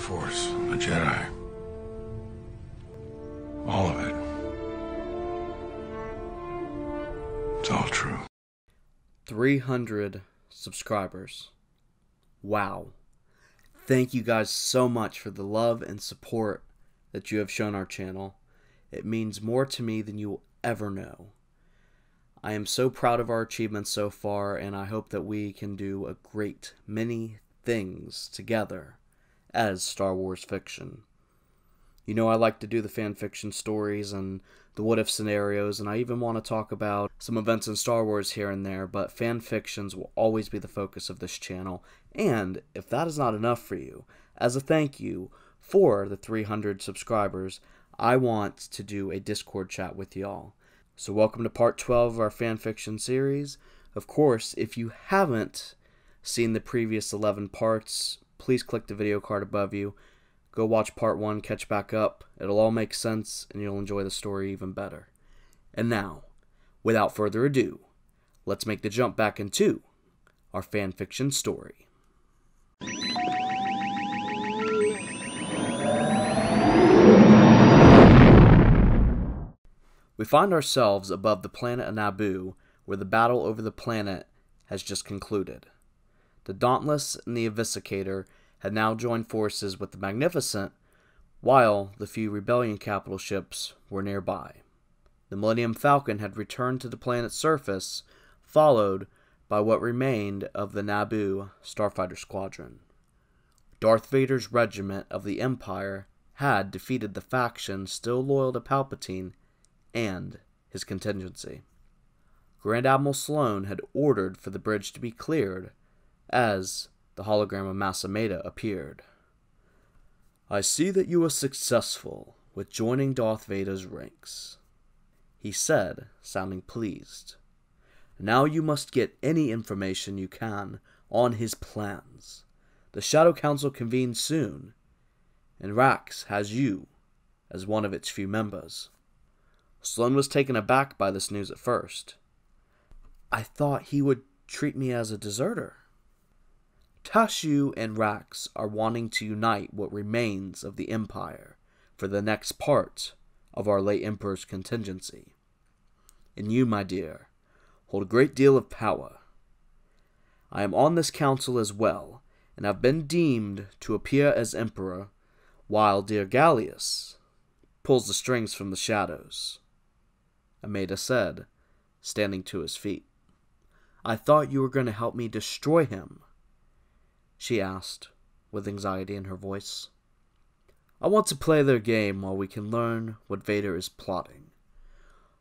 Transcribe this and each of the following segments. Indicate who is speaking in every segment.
Speaker 1: Force, the Jedi. All of it. It's all true.
Speaker 2: 300 subscribers. Wow. Thank you guys so much for the love and support that you have shown our channel. It means more to me than you will ever know. I am so proud of our achievements so far, and I hope that we can do a great many things together as Star Wars fiction. You know, I like to do the fan fiction stories and the what if scenarios, and I even want to talk about some events in Star Wars here and there, but fan fictions will always be the focus of this channel. And if that is not enough for you, as a thank you for the 300 subscribers, I want to do a Discord chat with y'all. So welcome to part 12 of our fanfiction series. Of course, if you haven't seen the previous 11 parts, please click the video card above you. Go watch part 1, catch back up. It'll all make sense, and you'll enjoy the story even better. And now, without further ado, let's make the jump back into our fanfiction story. We find ourselves above the planet of Naboo, where the battle over the planet has just concluded. The Dauntless and the Eviscicator had now joined forces with the Magnificent, while the few Rebellion capital ships were nearby. The Millennium Falcon had returned to the planet's surface, followed by what remained of the Naboo Starfighter Squadron. Darth Vader's regiment of the Empire had defeated the faction still loyal to Palpatine and his contingency. Grand Admiral Sloane had ordered for the bridge to be cleared as the hologram of Masameda appeared. "I see that you were successful with joining Darth Vader's ranks," he said, sounding pleased. "Now you must get any information you can on his plans. The Shadow Council convenes soon, and Rax has you as one of its few members." Sloane was taken aback by this news at first. "I thought he would treat me as a deserter." "Tashu and Rax are wanting to unite what remains of the Empire for the next part of our late Emperor's contingency. And you, my dear, hold a great deal of power. I am on this council as well, and have been deemed to appear as Emperor, while dear Gallius pulls the strings from the shadows," Ameda said, standing to his feet. "I thought you were going to help me destroy him," she asked, with anxiety in her voice. "I want to play their game while we can learn what Vader is plotting.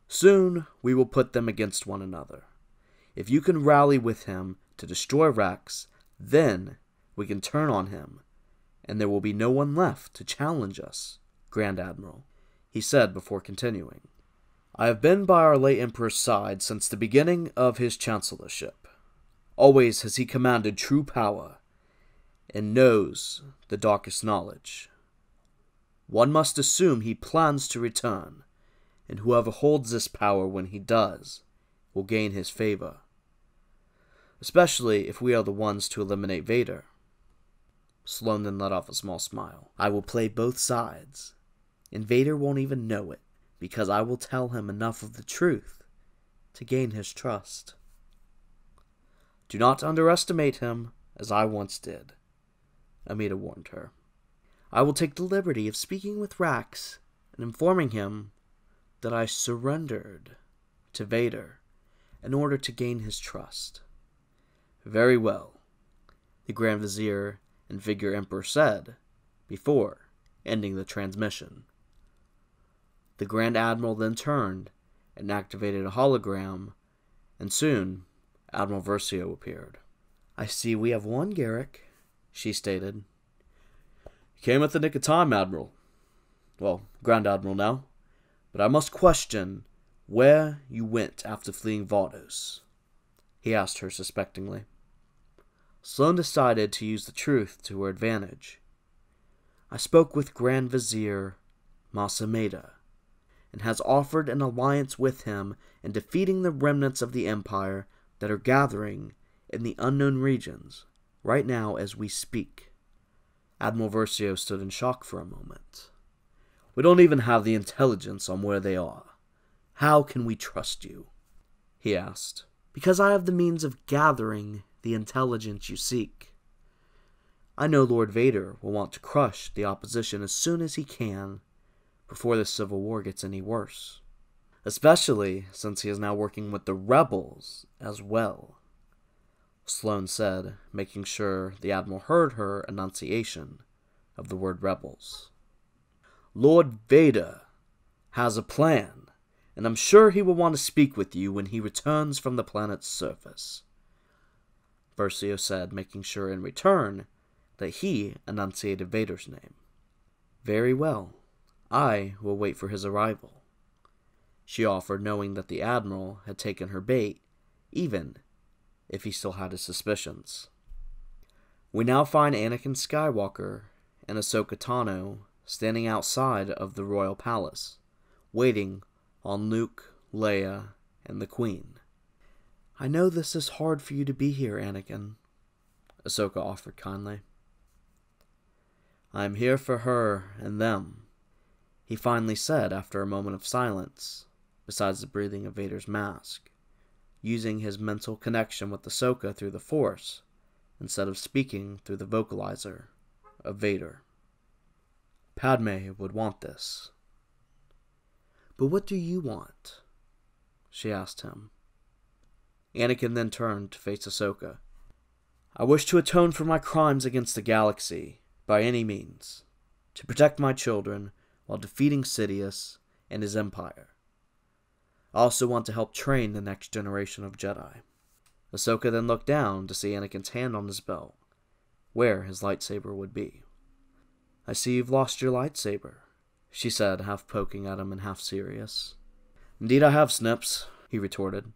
Speaker 2: Soon we will put them against one another. If you can rally with him to destroy Rax, then we can turn on him, and there will be no one left to challenge us, Grand Admiral," he said before continuing. "I have been by our late Emperor's side since the beginning of his chancellorship. Always has he commanded true power, and knows the darkest knowledge. One must assume he plans to return, and whoever holds this power when he does will gain his favor. Especially if we are the ones to eliminate Vader." Sloane then let off a small smile. "I will play both sides, and Vader won't even know it, because I will tell him enough of the truth to gain his trust. Do not underestimate him, as I once did," Amida warned her. "I will take the liberty of speaking with Rax and informing him that I surrendered to Vader in order to gain his trust." "Very well," the Grand Vizier and Figure Emperor said, before ending the transmission. The Grand Admiral then turned and activated a hologram, and soon Admiral Versio appeared. "I see we have one, Garrick," she stated. "You came at the nick of time, Admiral. Well, Grand Admiral now. But I must question where you went after fleeing Vardos," he asked her suspectingly. Sloane decided to use the truth to her advantage. "I spoke with Grand Vizier Masameda, and has offered an alliance with him in defeating the remnants of the Empire that are gathering in the unknown regions right now as we speak. Admiral Versio stood in shock for a moment. "We don't even have the intelligence on where they are. How can we trust you?" he asked. "Because I have the means of gathering the intelligence you seek. I know Lord Vader will want to crush the opposition as soon as he can, before the Civil War gets any worse. Especially since he is now working with the rebels as well," Sloane said, making sure the Admiral heard her enunciation of the word rebels. "Lord Vader has a plan, and I'm sure he will want to speak with you when he returns from the planet's surface," Versio said, making sure in return that he enunciated Vader's name. "Very well. I will wait for his arrival," she offered, knowing that the Admiral had taken her bait, even if he still had his suspicions. We now find Anakin Skywalker and Ahsoka Tano standing outside of the royal palace, waiting on Luke, Leia, and the Queen. "I know this is hard for you to be here, Anakin," Ahsoka offered kindly. "I am here for her and them," he finally said after a moment of silence, besides the breathing of Vader's mask, using his mental connection with Ahsoka through the Force, instead of speaking through the vocalizer of Vader. "Padme would want this." "But what do you want?" she asked him. Anakin then turned to face Ahsoka. "I wish to atone for my crimes against the galaxy, by any means, to protect my children while defeating Sidious and his empire. I also want to help train the next generation of Jedi." Ahsoka then looked down to see Anakin's hand on his belt, where his lightsaber would be. "I see you've lost your lightsaber," she said, half poking at him and half serious. "Indeed I have, Snips," he retorted.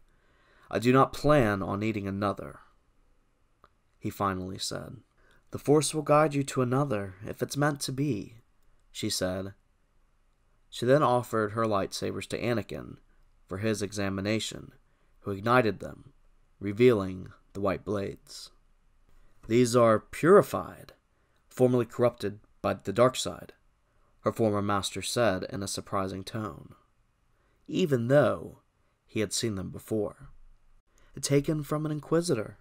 Speaker 2: "I do not plan on needing another," he finally said. "The Force will guide you to another, if it's meant to be," she said. She then offered her lightsabers to Anakin for his examination, who ignited them, revealing the white blades. "These are purified, formerly corrupted by the dark side," her former master said in a surprising tone, even though he had seen them before. "Taken from an Inquisitor,"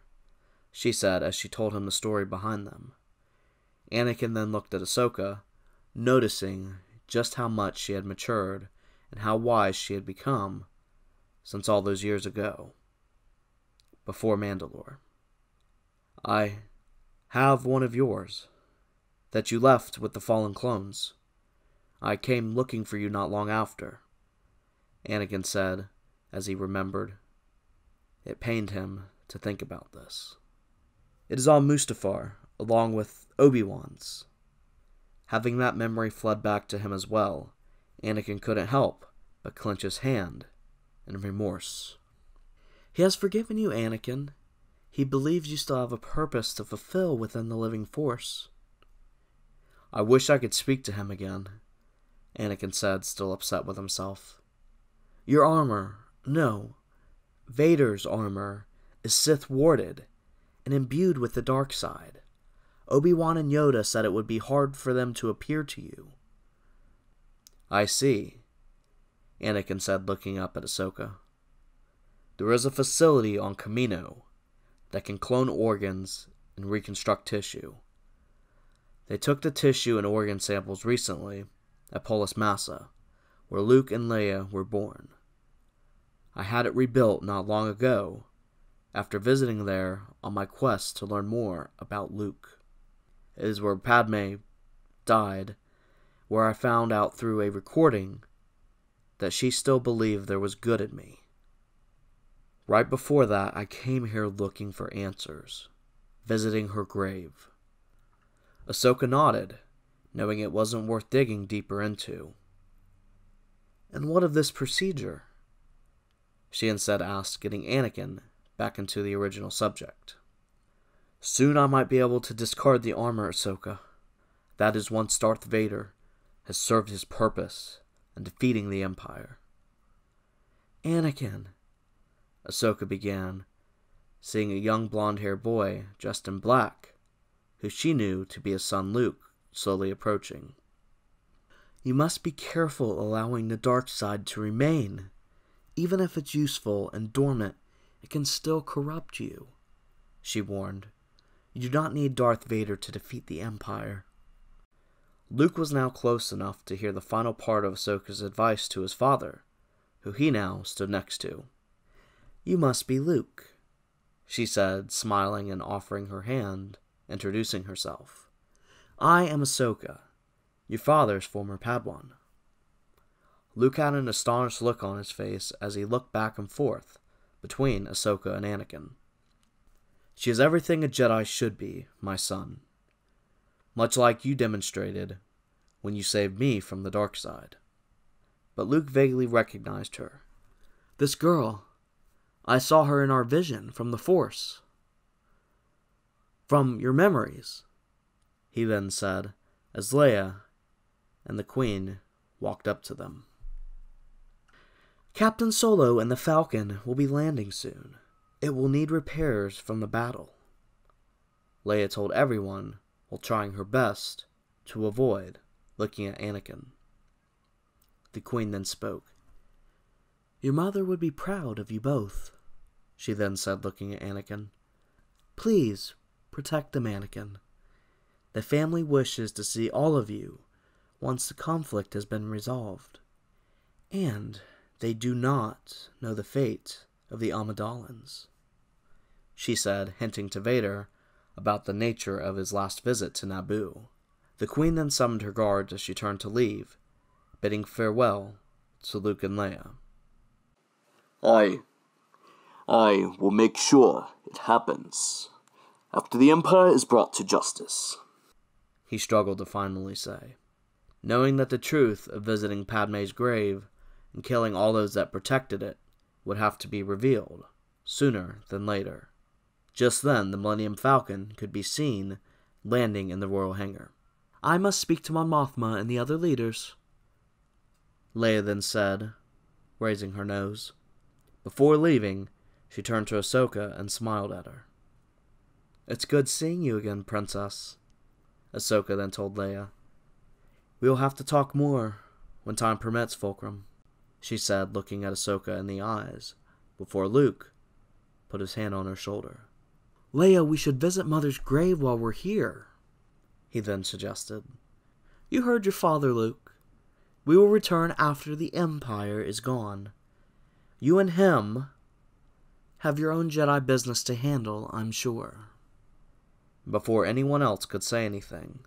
Speaker 2: she said as she told him the story behind them. Anakin then looked at Ahsoka, noticing just how much she had matured and how wise she had become since all those years ago, before Mandalore. "I have one of yours, that you left with the fallen clones. I came looking for you not long after," Anakin said as he remembered. It pained him to think about this. "It is on Mustafar, along with Obi-Wan's." Having that memory flood back to him as well, Anakin couldn't help but clench his hand in remorse. "He has forgiven you, Anakin. He believes you still have a purpose to fulfill within the living Force." "I wish I could speak to him again," Anakin said, still upset with himself. "Your armor, no, Vader's armor, is Sith-warded and imbued with the dark side. Obi-Wan and Yoda said it would be hard for them to appear to you." "I see," Anakin said, looking up at Ahsoka. "There is a facility on Kamino that can clone organs and reconstruct tissue. They took the tissue and organ samples recently at Polis Massa, where Luke and Leia were born. I had it rebuilt not long ago, after visiting there on my quest to learn more about Luke. It is where Padme died, where I found out through a recording that she still believed there was good in me. Right before that, I came here looking for answers, visiting her grave." Ahsoka nodded, knowing it wasn't worth digging deeper into. "And what of this procedure?" she instead asked, getting Anakin back into the original subject. "Soon I might be able to discard the armor, Ahsoka. That is once Darth Vader has served his purpose in defeating the Empire." "Anakin," Ahsoka began, seeing a young blonde-haired boy dressed in black, who she knew to be his son Luke, slowly approaching. "You must be careful allowing the dark side to remain. Even if it's useful and dormant, it can still corrupt you," she warned. "You do not need Darth Vader to defeat the Empire." Luke was now close enough to hear the final part of Ahsoka's advice to his father, who he now stood next to. "You must be Luke," she said, smiling and offering her hand, introducing herself. "I am Ahsoka, your father's former Padawan." Luke had an astonished look on his face as he looked back and forth between Ahsoka and Anakin. "She is everything a Jedi should be, my son. Much like you demonstrated when you saved me from the dark side." But Luke vaguely recognized her. "This girl, I saw her in our vision from the Force. From your memories," he then said, as Leia and the Queen walked up to them. "Captain Solo and the Falcon will be landing soon. It will need repairs from the battle," Leia told everyone while trying her best to avoid looking at Anakin. The Queen then spoke. "Your mother would be proud of you both," she then said, looking at Anakin. "Please protect them, Anakin. The family wishes to see all of you once the conflict has been resolved. And they do not know the fate of the Amidalans," she said, hinting to Vader about the nature of his last visit to Naboo. The Queen then summoned her guards as she turned to leave, bidding farewell to Luke and Leia.
Speaker 3: I will make sure it happens after the Empire is brought to justice,"
Speaker 2: he struggled to finally say, knowing that the truth of visiting Padme's grave and killing all those that protected it would have to be revealed sooner than later. Just then, the Millennium Falcon could be seen landing in the royal hangar. "I must speak to Mon Mothma and the other leaders," Leia then said, raising her nose. Before leaving, she turned to Ahsoka and smiled at her. "It's good seeing you again, Princess," Ahsoka then told Leia. "We will have to talk more when time permits, Fulcrum," she said, looking at Ahsoka in the eyes, before Luke put his hand on her shoulder. "Leia, we should visit Mother's grave while we're here," he then suggested. "You heard your father, Luke. We will return after the Empire is gone. You and him have your own Jedi business to handle, I'm sure." Before anyone else could say anything,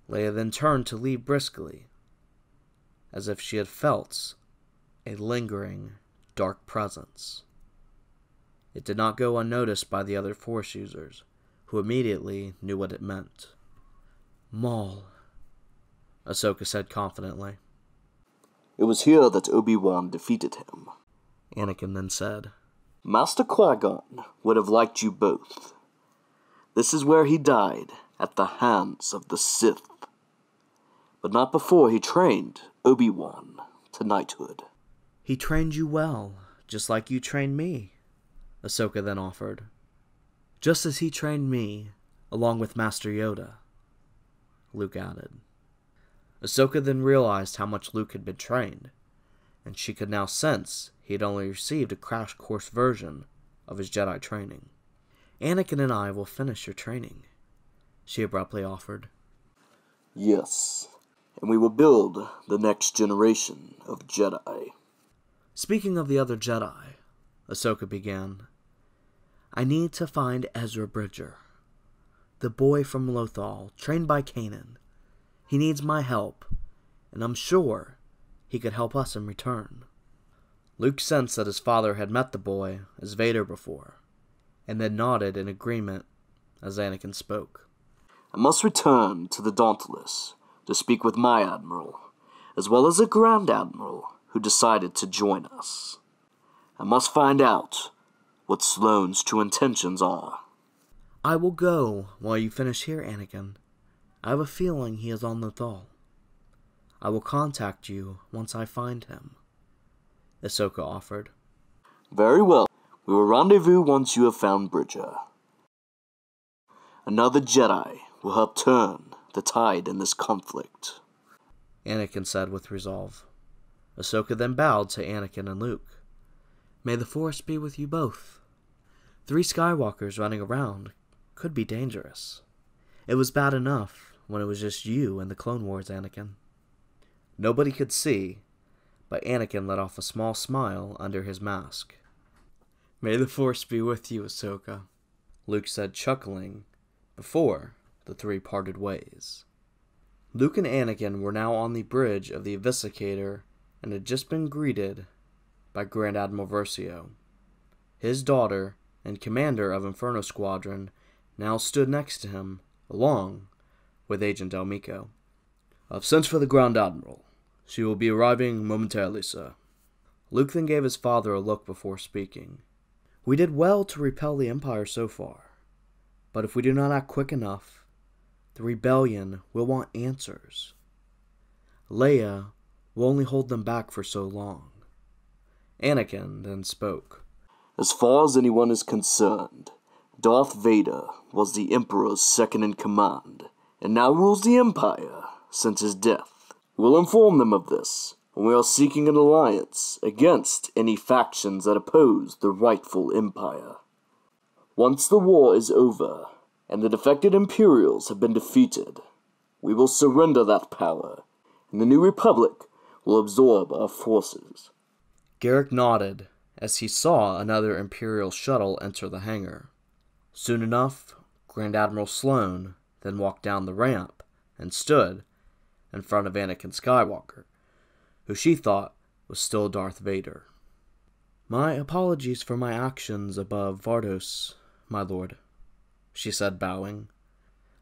Speaker 2: Leia then turned to leave briskly, as if she had felt a lingering, dark presence. It did not go unnoticed by the other Force users, who immediately knew what it meant. "Maul," Ahsoka said confidently.
Speaker 3: "It was here that Obi-Wan defeated him,"
Speaker 2: Anakin then said.
Speaker 3: "Master Qui-Gon would have liked you both. This is where he died, at the hands of the Sith. But not before he trained Obi-Wan to knighthood."
Speaker 2: "He trained you well, just like you trained me," Ahsoka then offered. "Just as he trained me, along with Master Yoda," Luke added. Ahsoka then realized how much Luke had been trained, and she could now sense he had only received a crash course version of his Jedi training. "Anakin and I will finish your training," she abruptly offered.
Speaker 3: "Yes, and we will build the next generation of Jedi."
Speaker 2: "Speaking of the other Jedi," Ahsoka began, "I need to find Ezra Bridger, the boy from Lothal, trained by Kanan. He needs my help, and I'm sure he could help us in return." Luke sensed that his father had met the boy as Vader before, and then nodded in agreement as Anakin spoke.
Speaker 3: "I must return to the Dauntless to speak with my Admiral, as well as a Grand Admiral who decided to join us. I must find out what Sloane's true intentions are."
Speaker 2: "I will go while you finish here, Anakin. I have a feeling he is on Lothal. I will contact you once I find him," Ahsoka offered.
Speaker 3: "Very well. We will rendezvous once you have found Bridger. Another Jedi will help turn the tide in this conflict,"
Speaker 2: Anakin said with resolve. Ahsoka then bowed to Anakin and Luke. "May the Force be with you both. 3 Skywalkers running around could be dangerous. It was bad enough when it was just you in the Clone Wars, Anakin." Nobody could see, but Anakin let off a small smile under his mask. "May the Force be with you, Ahsoka," Luke said, chuckling, before the 3 parted ways. Luke and Anakin were now on the bridge of the Eviscicator and had just been greeted by Grand Admiral Versio. His daughter and commander of Inferno Squadron now stood next to him, along with Agent Del Meeko. "I've sent for the Grand Admiral. She will be arriving momentarily, sir." Luke then gave his father a look before speaking. "We did well to repel the Empire so far, but if we do not act quick enough, the rebellion will want answers. Leia will only hold them back for so long." Anakin then spoke.
Speaker 3: "As far as anyone is concerned, Darth Vader was the Emperor's second-in-command, and now rules the Empire since his death. We'll inform them of this, and we are seeking an alliance against any factions that oppose the rightful Empire. Once the war is over, and the defected Imperials have been defeated, we will surrender that power, and the new Republic will absorb our forces."
Speaker 2: Garrick nodded as he saw another Imperial shuttle enter the hangar. Soon enough, Grand Admiral Sloane then walked down the ramp and stood in front of Anakin Skywalker, who she thought was still Darth Vader. "My apologies for my actions above Vardos, my lord," she said, bowing.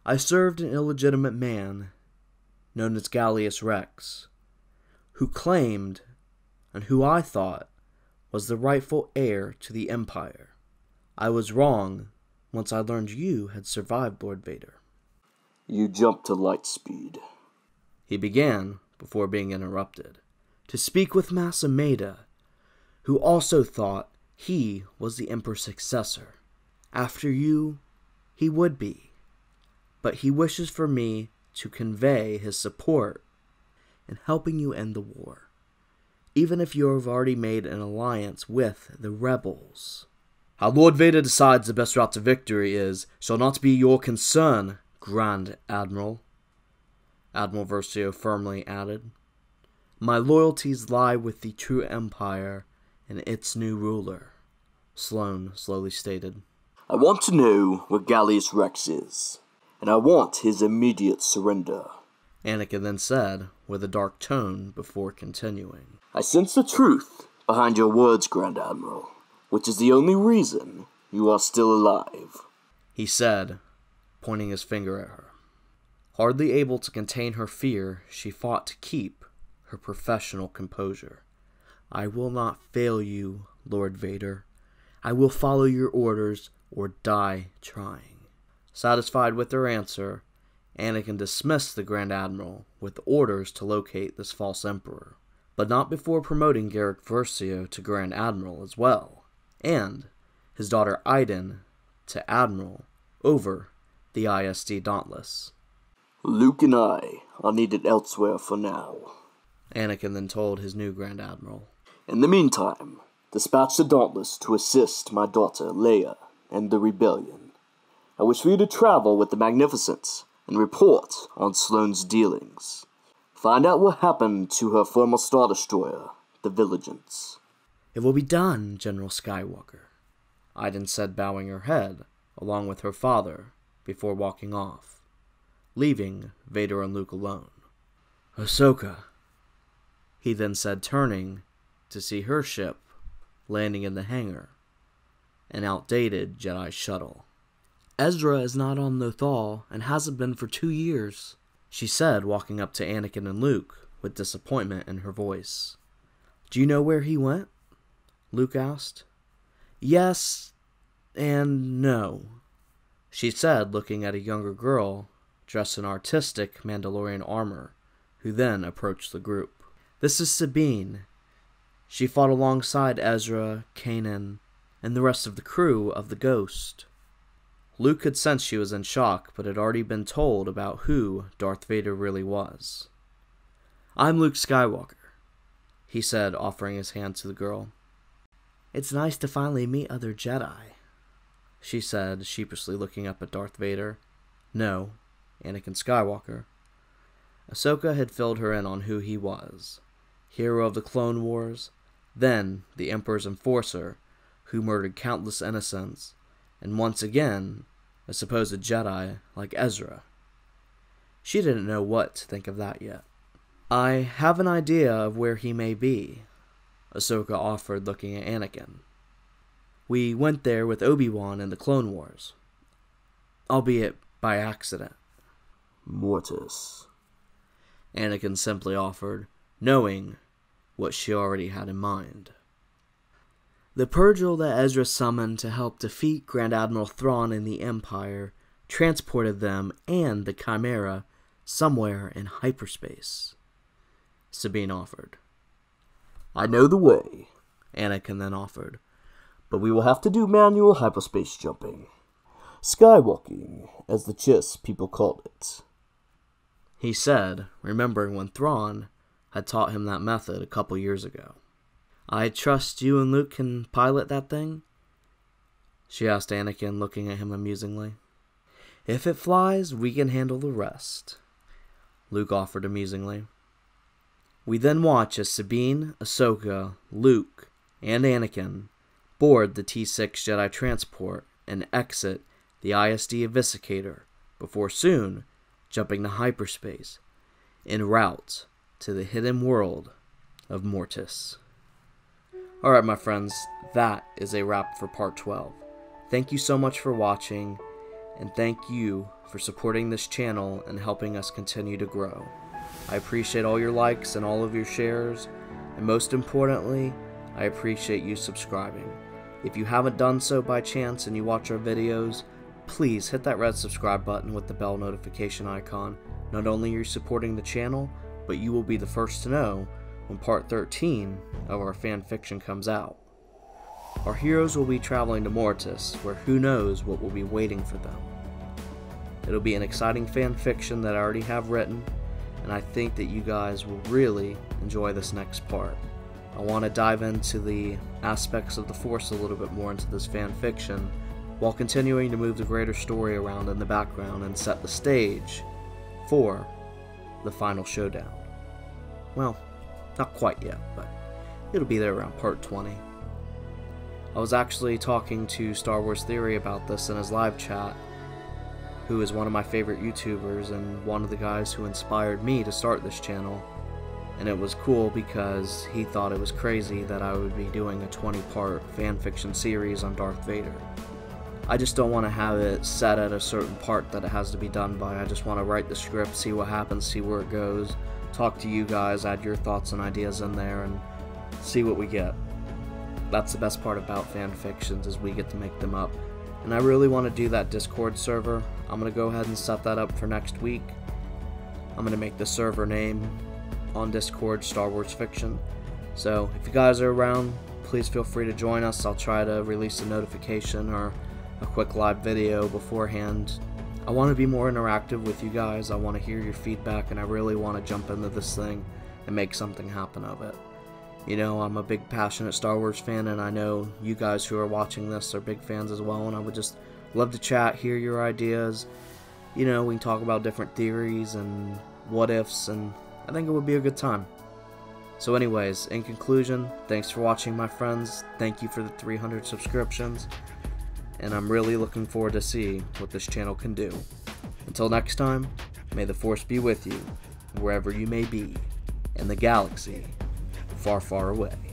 Speaker 2: "I served an illegitimate man known as Gallius Rex, who claimed, and who I thought was the rightful heir to the Empire. I was wrong once I learned you had survived Lord Vader."
Speaker 3: "You jumped to light speed,"
Speaker 2: he began before being interrupted, "to speak with Massa Maida, who also thought he was the Emperor's successor. After you, he would be, but he wishes for me to convey his support in helping you end the war, even if you have already made an alliance with the rebels. How Lord Vader decides the best route to victory shall not be your concern, Grand Admiral," Admiral Versio firmly added. "My loyalties lie with the true Empire and its new ruler," Sloane slowly stated.
Speaker 3: "I want to know where Gallius Rex is, and I want his immediate surrender,"
Speaker 2: Anakin then said with a dark tone before continuing.
Speaker 3: "I sense the truth behind your words, Grand Admiral, which is the only reason you are still alive,"
Speaker 2: he said, pointing his finger at her. Hardly able to contain her fear, she fought to keep her professional composure. "I will not fail you, Lord Vader. I will follow your orders or die trying." Satisfied with her answer, Anakin dismissed the Grand Admiral with orders to locate this false Emperor, but not before promoting Garrick Versio to Grand Admiral as well, and his daughter Iden to Admiral over the ISD Dauntless.
Speaker 3: "Luke and I are needed elsewhere for now,"
Speaker 2: Anakin then told his new Grand Admiral.
Speaker 3: "In the meantime, dispatch the Dauntless to assist my daughter Leia and the rebellion. I wish for you to travel with the Magnificents and report on Sloane's dealings. Find out what happened to her former Star Destroyer, the Vigilance."
Speaker 2: "It will be done, General Skywalker," Iden said, bowing her head along with her father before walking off, leaving Vader and Luke alone. "Ahsoka," he then said, turning to see her ship landing in the hangar, an outdated Jedi shuttle. "Ezra is not on Lothal and hasn't been for 2 years," she said, walking up to Anakin and Luke with disappointment in her voice. "Do you know where he went?" Luke asked. "Yes and no," she said, looking at a younger girl dressed in artistic Mandalorian armor, who then approached the group. "This is Sabine. She fought alongside Ezra, Kanan, and the rest of the crew of the Ghost." Luke could sense she was in shock, but had already been told about who Darth Vader really was. "I'm Luke Skywalker," he said, offering his hand to the girl. "It's nice to finally meet other Jedi," she said, sheepishly looking up at Darth Vader. No, Anakin Skywalker. Ahsoka had filled her in on who he was. Hero of the Clone Wars, then the Emperor's enforcer, who murdered countless innocents, and once again, a supposed Jedi like Ezra. She didn't know what to think of that yet. "I have an idea of where he may be," Ahsoka offered, looking at Anakin. "We went there with Obi-Wan in the Clone Wars. Albeit by accident."
Speaker 3: Mortis,
Speaker 2: Anakin simply offered, knowing what she already had in mind. "The Purgil that Ezra summoned to help defeat Grand Admiral Thrawn and the Empire transported them and the Chimera somewhere in hyperspace," Sabine offered.
Speaker 3: "I know the way," Anakin then offered, "but we will have to do manual hyperspace jumping. Skywalking, as the chess people called it,"
Speaker 2: he said, remembering when Thrawn had taught him that method a couple years ago. "I trust you and Luke can pilot that thing?" she asked Anakin, looking at him amusingly. "If it flies, we can handle the rest," Luke offered amusingly. We then watch as Sabine, Ahsoka, Luke, and Anakin board the T-6 Jedi transport and exit the ISD Eviscicator before soon jumping to hyperspace en route to the hidden world of Mortis. Alright, my friends, that is a wrap for part 12. Thank you so much for watching, and thank you for supporting this channel and helping us continue to grow. I appreciate all your likes and all of your shares, and most importantly, I appreciate you subscribing. If you haven't done so by chance and you watch our videos, please hit that red subscribe button with the bell notification icon. Not only are you supporting the channel, but you will be the first to know when part 13 of our fan fiction comes out. Our heroes will be traveling to Mortis, where who knows what will be waiting for them. It'll be an exciting fan fiction that I already have written, and I think that you guys will really enjoy this next part. I want to dive into the aspects of the Force a little bit more into this fan fiction, while continuing to move the greater story around in the background and set the stage for the final showdown. Well, not quite yet, but it'll be there around part 20. I was actually talking to Star Wars Theory about this in his live chat, who is one of my favorite YouTubers and one of the guys who inspired me to start this channel. And it was cool because he thought it was crazy that I would be doing a 20-part fanfiction series on Darth Vader. I just don't want to have it set at a certain part that it has to be done by. I just want to write the script, see what happens, see where it goes, talk to you guys, add your thoughts and ideas in there, and see what we get. That's the best part about fanfictions, is we get to make them up. And I really want to do that Discord server. I'm going to go ahead and set that up for next week. I'm going to make the server name on Discord Star Wars Fiction. So if you guys are around, please feel free to join us. I'll try to release a notification or a quick live video beforehand. I want to be more interactive with you guys. I want to hear your feedback, and I really want to jump into this thing and make something happen of it. You know, I'm a big passionate Star Wars fan, and I know you guys who are watching this are big fans as well, and I would just love to chat, hear your ideas. You know, we can talk about different theories and what ifs, and I think it would be a good time. So anyways, in conclusion, thanks for watching, my friends. Thank you for the 300 subscriptions, and I'm really looking forward to see what this channel can do. Until next time, may the Force be with you, wherever you may be, in the galaxy far, far away.